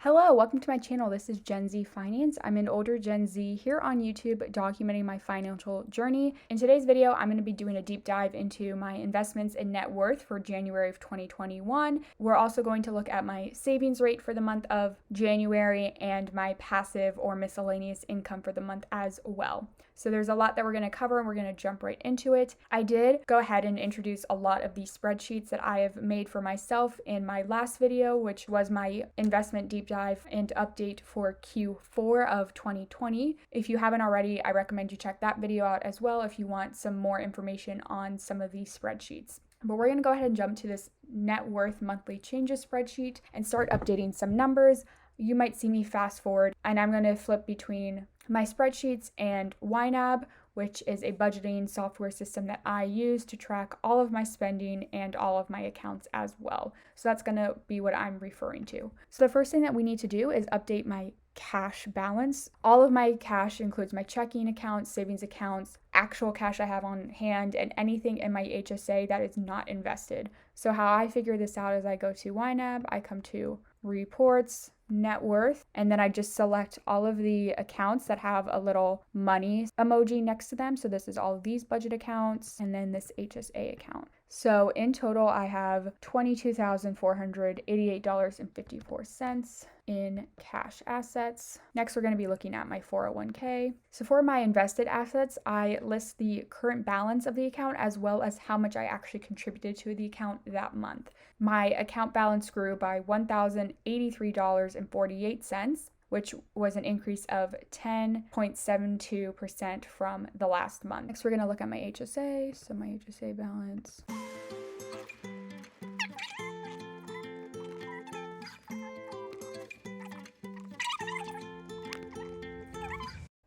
Hello, welcome to my channel. This is Gen Z Finance. I'm an older Gen Z here on YouTube documenting my financial journey. In today's video, I'm going to be doing a deep dive into my investments and net worth for January of 2021. We're also going to look at my savings rate for the month of January and my passive or miscellaneous income for the month as well. So there's a lot that we're going to cover and we're going to jump right into it. I did go ahead and introduce a lot of the spreadsheets that I have made for myself in my last video, which was my investment deep dive and update for Q4 of 2020. If you haven't already, I recommend you check that video out as well if you want some more information on some of these spreadsheets. But we're going to go ahead and jump to this net worth monthly changes spreadsheet and start updating some numbers. You might see me fast forward, and I'm going to flip between my spreadsheets and YNAB, which is a budgeting software system that I use to track all of my spending and all of my accounts as well. So that's going to be what I'm referring to. So the first thing that we need to do is update my cash balance. All of my cash includes my checking accounts, savings accounts, actual cash I have on hand, and anything in my HSA that is not invested. So how I figure this out is I go to YNAB, I come to reports, net worth, and then I just select all of the accounts that have a little money emoji next to them. So this is all of these budget accounts and then this HSA account. So in total, I have $22,488.54 in cash assets. Next, we're going to be looking at my 401k. So for my invested assets, I list the current balance of the account as well as how much I actually contributed to the account that month. My account balance grew by $1,083.48, which was an increase of 10.72% from the last month. Next, we're going to look at my HSA. So my HSA balance.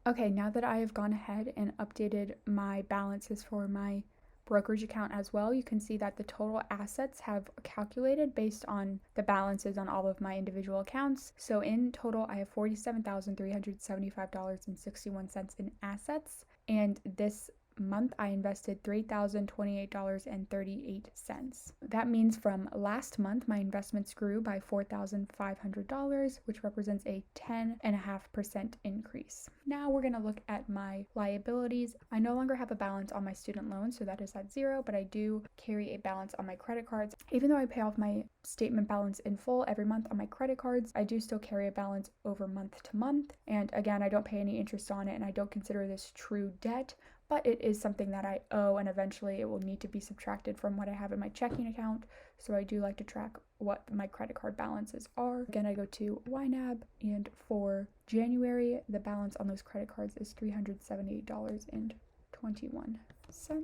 Okay, now that I have gone ahead and updated my balances for my brokerage account as well, you can see that the total assets have calculated based on the balances on all of my individual accounts. So in total, I have $47,375.61 in assets, and this month I invested $3,028.38. That means from last month my investments grew by $4,500, which represents a 10.5% increase. Now we're going to look at my liabilities. I no longer have a balance on my student loan, so that is at zero, but I do carry a balance on my credit cards. Even though I pay off my statement balance in full every month on my credit cards, I do still carry a balance over month to month. And again, I don't pay any interest on it, and I don't consider this true debt, but it is something that I owe, and eventually it will need to be subtracted from what I have in my checking account. So I do like to track what my credit card balances are. Again, I go to YNAB, and for January, the balance on those credit cards is $378.21. So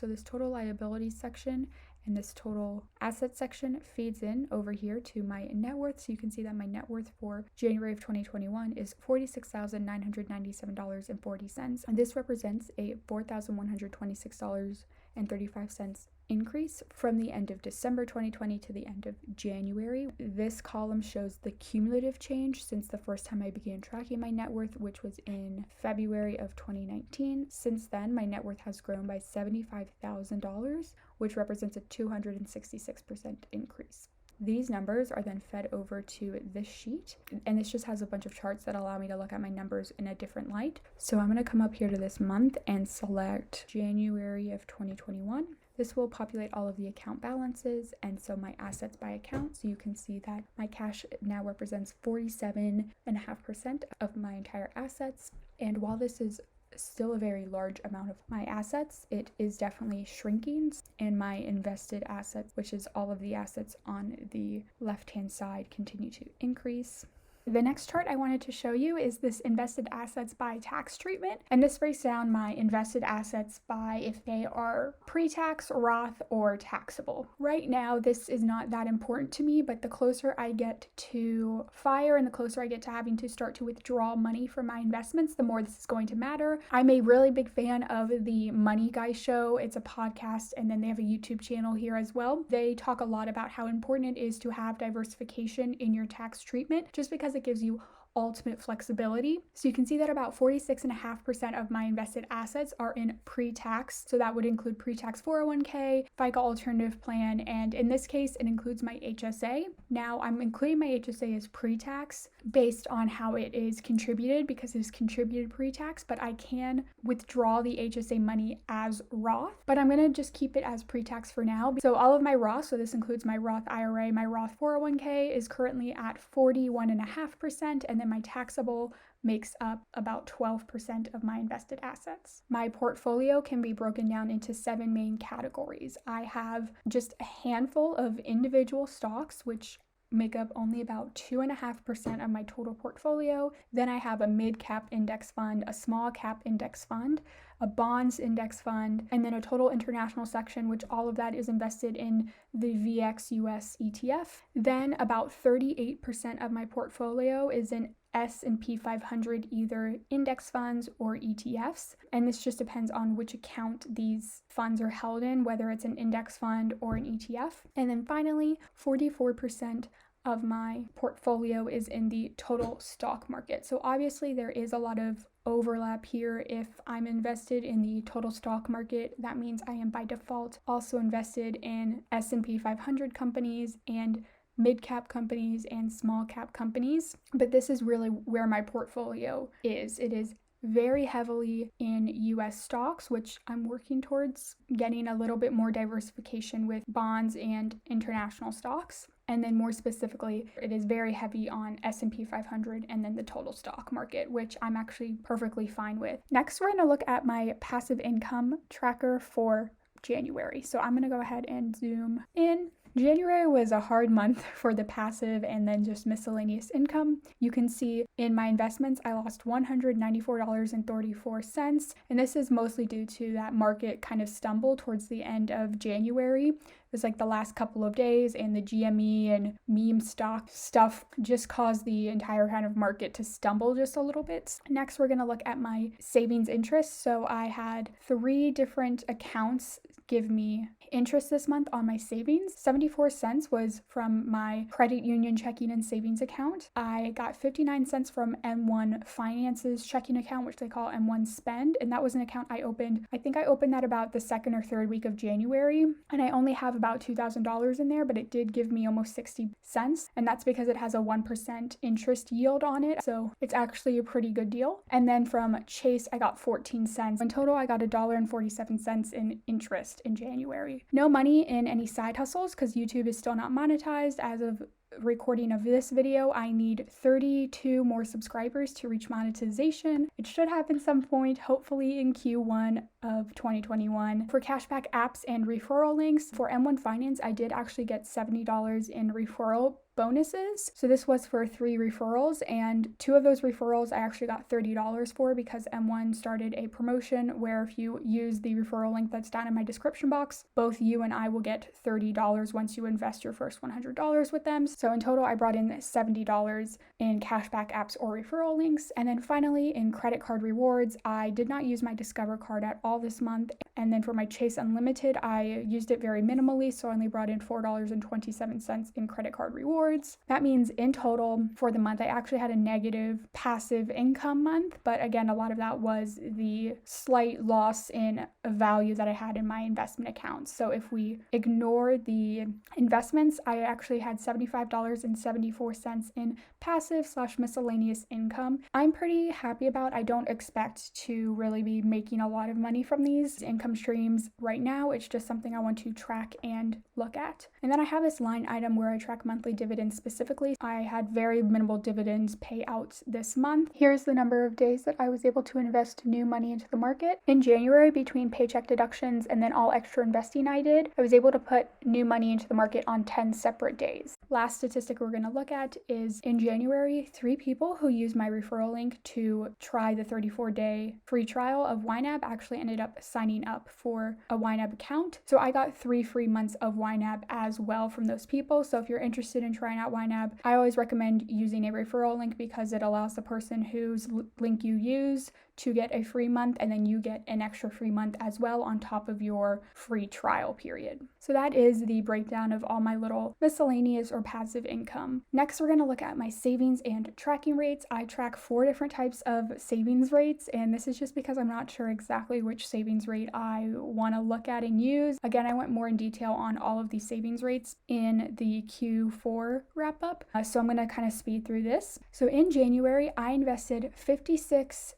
this total liabilities section and this total asset section feeds in over here to my net worth. So you can see that my net worth for January of 2021 is $46,997.40. And this represents a $4,126.35 increase from the end of December 2020 to the end of January. This column shows the cumulative change since the first time I began tracking my net worth, which was in February of 2019. Since then, my net worth has grown by $75,000, which represents a 266% increase. These numbers are then fed over to this sheet, and this just has a bunch of charts that allow me to look at my numbers in a different light. So I'm going to come up here to this month and select January of 2021. This will populate all of the account balances and so my assets by account. So you can see that my cash now represents 47.5% of my entire assets. And while this is still a very large amount of my assets, it is definitely shrinking, and my invested assets, which is all of the assets on the left-hand side, continue to increase. The next chart I wanted to show you is this invested assets by tax treatment, and this breaks down my invested assets by if they are pre-tax, Roth, or taxable. Right now, this is not that important to me, but the closer I get to FIRE and the closer I get to having to start to withdraw money from my investments, the more this is going to matter. I'm a really big fan of the Money Guy Show. It's a podcast, and then they have a YouTube channel here as well. They talk a lot about how important it is to have diversification in your tax treatment, just because it gives you ultimate flexibility. So you can see that about 46.5% of my invested assets are in pre-tax. So that would include pre-tax 401k, FICA alternative plan, and in this case, it includes my HSA. Now I'm including my HSA as pre-tax based on how it is contributed because it is contributed pre-tax, but I can withdraw the HSA money as Roth, but I'm gonna just keep it as pre-tax for now. So all of my Roth, so this includes my Roth IRA, my Roth 401k is currently at 41.5%, and then my taxable makes up about 12% of my invested assets. My portfolio can be broken down into 7 main categories. I have just a handful of individual stocks, which make up only about 2.5% of my total portfolio. Then I have a mid-cap index fund, a small cap index fund, a bonds index fund, and then a total international section, which all of that is invested in the VXUS ETF. Then about 38% of my portfolio is in S&P 500 either index funds or ETFs, and this just depends on which account these funds are held in, whether it's an index fund or an ETF. And then finally, 44% of my portfolio is in the total stock market. So obviously there is a lot of overlap here. If I'm invested in the total stock market, that means I am by default also invested in S&P 500 companies and mid-cap companies and small-cap companies. But this is really where my portfolio is. It is very heavily in US stocks, which I'm working towards getting a little bit more diversification with bonds and international stocks. And then more specifically, it is very heavy on S&P 500 and then the total stock market, which I'm actually perfectly fine with. Next, we're going to look at my passive income tracker for January. So I'm going to go ahead and zoom in. January was a hard month for the passive and then just miscellaneous income. You can see in my investments, I lost $194.34. And this is mostly due to that market kind of stumble towards the end of January. It was like the last couple of days, and the GME and meme stock stuff just caused the entire kind of market to stumble just a little bit. Next, we're going to look at my savings interest. So I had 3 different accounts give me interest this month on my savings. 74 cents was from my credit union checking and savings account. I got 59 cents from M1 Finance's checking account, which they call M1 Spend, and that was an account I opened. I think I opened that about the 2nd or 3rd week of January, and I only have about $2,000 in there, but it did give me almost 60 cents, and that's because it has a 1% interest yield on it, so it's actually a pretty good deal. And then from Chase, I got 14 cents. In total, I got $1.47 in interest in January. No money in any side hustles because YouTube is still not monetized. As of recording of this video, I need 32 more subscribers to reach monetization. It should happen some point, hopefully in Q1 of 2021. For cashback apps and referral links, for M1 Finance, I did actually get $70 in referral bonuses. So this was for 3 referrals, and 2 of those referrals I actually got $30 for because M1 started a promotion where if you use the referral link that's down in my description box, both you and I will get $30 once you invest your first $100 with them. So in total, I brought in $70 in cashback apps or referral links. And then finally, in credit card rewards, I did not use my Discover card at all this month. And then for my Chase Unlimited, I used it very minimally, so I only brought in $4.27 in credit card rewards. That means in total for the month, I actually had a negative passive income month. But again, a lot of that was the slight loss in value that I had in my investment accounts. So if we ignore the investments, I actually had $75.74 in passive/miscellaneous income. I'm pretty happy about. I don't expect to really be making a lot of money from these income streams right now. It's just something I want to track and look at. And then I have this line item where I track monthly dividends specifically. I had very minimal dividends payouts this month. Here's the number of days that I was able to invest new money into the market. In January, between paycheck deductions and then all extra investing I did, I was able to put new money into the market on 10 separate days. Last statistic we're going to look at is in January, 3 people who used my referral link to try the 34-day free trial of YNAB actually ended up signing up for a YNAB account. So I got 3 free months of YNAB as well from those people. So if you're interested in trying out YNAB, I always recommend using a referral link because it allows the person whose link you use to get a free month, and then you get an extra free month as well on top of your free trial period. So that is the breakdown of all my little miscellaneous or passive income. Next, we're going to look at my savings and tracking rates. I track 4 different types of savings rates, and this is just because I'm not sure exactly which savings rate I want to look at and use. Again, I went more in detail on all of these savings rates in the Q4 wrap up. So I'm going to kind of speed through this. So in January, I invested 56%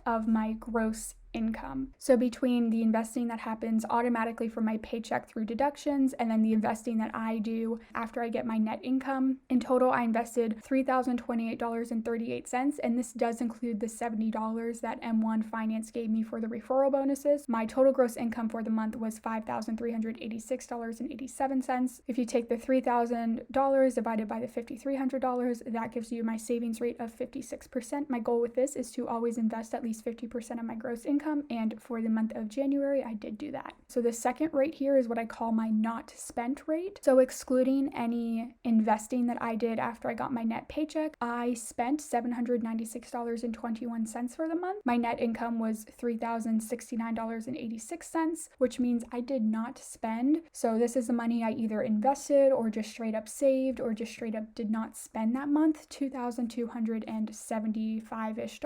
of my gross income. So between the investing that happens automatically from my paycheck through deductions and then the investing that I do after I get my net income, in total I invested $3,028.38, and this does include the $70 that M1 Finance gave me for the referral bonuses. My total gross income for the month was $5,386.87. If you take the $3,000 divided by the $5,300, that gives you my savings rate of 56%. My goal with this is to always invest at least 50% of my gross income, and for the month of January, I did do that. So the second rate here is what I call my not spent rate. So excluding any investing that I did after I got my net paycheck, I spent $796.21 for the month. My net income was $3,069.86, which means I did not spend. So this is the money I either invested or just straight up saved or just straight up did not spend that month, $2,275-ish,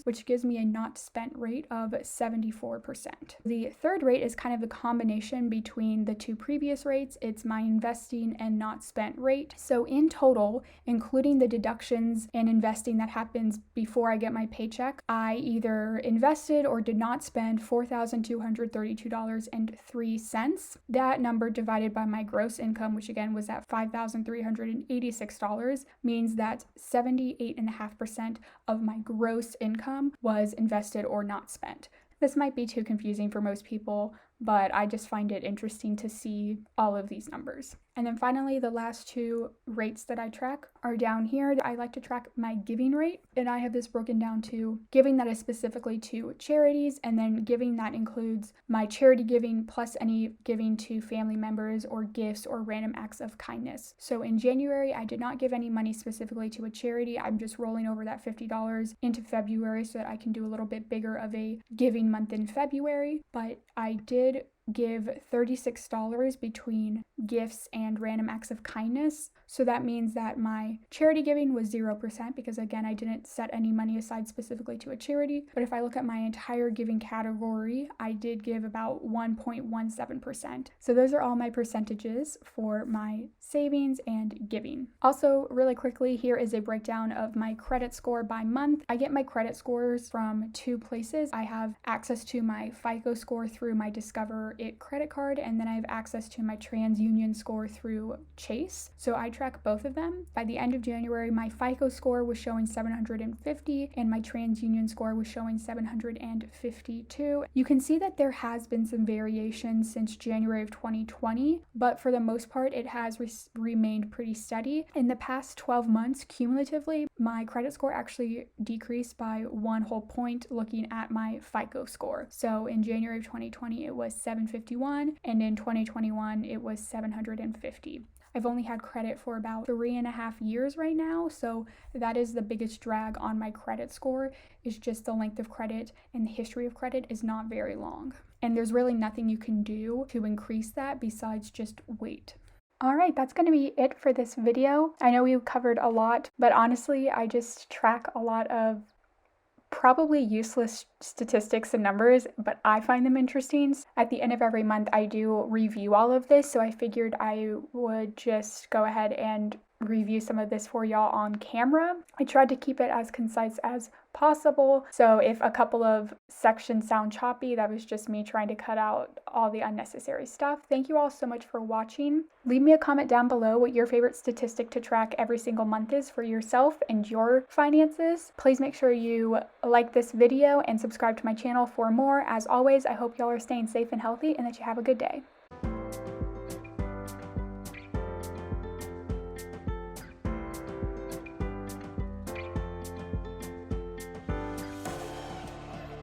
which gives me a not spent rate of 74%. The third rate is kind of the combination between the two previous rates. It's my investing and not spent rate. So in total, including the deductions and investing that happens before I get my paycheck, I either invested or did not spend $4,232.03. That number divided by my gross income, which again was at $5,386, means that 78.5% of my gross income was invested or not spent. This might be too confusing for most people, but I just find it interesting to see all of these numbers. And then finally, the last 2 rates that I track are down here. I like to track my giving rate, and I have this broken down to giving that is specifically to charities, and then giving that includes my charity giving plus any giving to family members or gifts or random acts of kindness. So in January, I did not give any money specifically to a charity. I'm just rolling over that $50 into February so that I can do a little bit bigger of a giving month in February, but I did give $36 between gifts and random acts of kindness. So that means that my charity giving was 0% because again, I didn't set any money aside specifically to a charity. But if I look at my entire giving category, I did give about 1.17%. So those are all my percentages for my savings and giving. Also, really quickly, here is a breakdown of my credit score by month. I get my credit scores from 2 places. I have access to my FICO score through my Discover It credit card, and then I have access to my TransUnion score through Chase. So I track both of them. By the end of January, my FICO score was showing 750 and my TransUnion score was showing 752. You can see that there has been some variation since January of 2020, but for the most part, it has remained pretty steady. In the past 12 months, cumulatively, my credit score actually decreased by 1 whole point looking at my FICO score. So in January of 2020, it was 751, and in 2021, it was 750. I've only had credit for about 3.5 years right now, so that is the biggest drag on my credit score, is just the length of credit, and the history of credit is not very long. And there's really nothing you can do to increase that besides just wait. All right, that's going to be it for this video. I know we covered a lot, but honestly, I just track a lot of probably useless statistics and numbers, but I find them interesting. At the end of every month, I do review all of this, so I figured I would just go ahead and review some of this for y'all on camera. I tried to keep it as concise as possible, so if a couple of sections sound choppy, that was just me trying to cut out all the unnecessary stuff. Thank you all so much for watching. Leave me a comment down below what your favorite statistic to track every single month is for yourself and your finances. Please make sure you like this video and subscribe to my channel for more. As always, I hope y'all are staying safe and healthy and that you have a good day.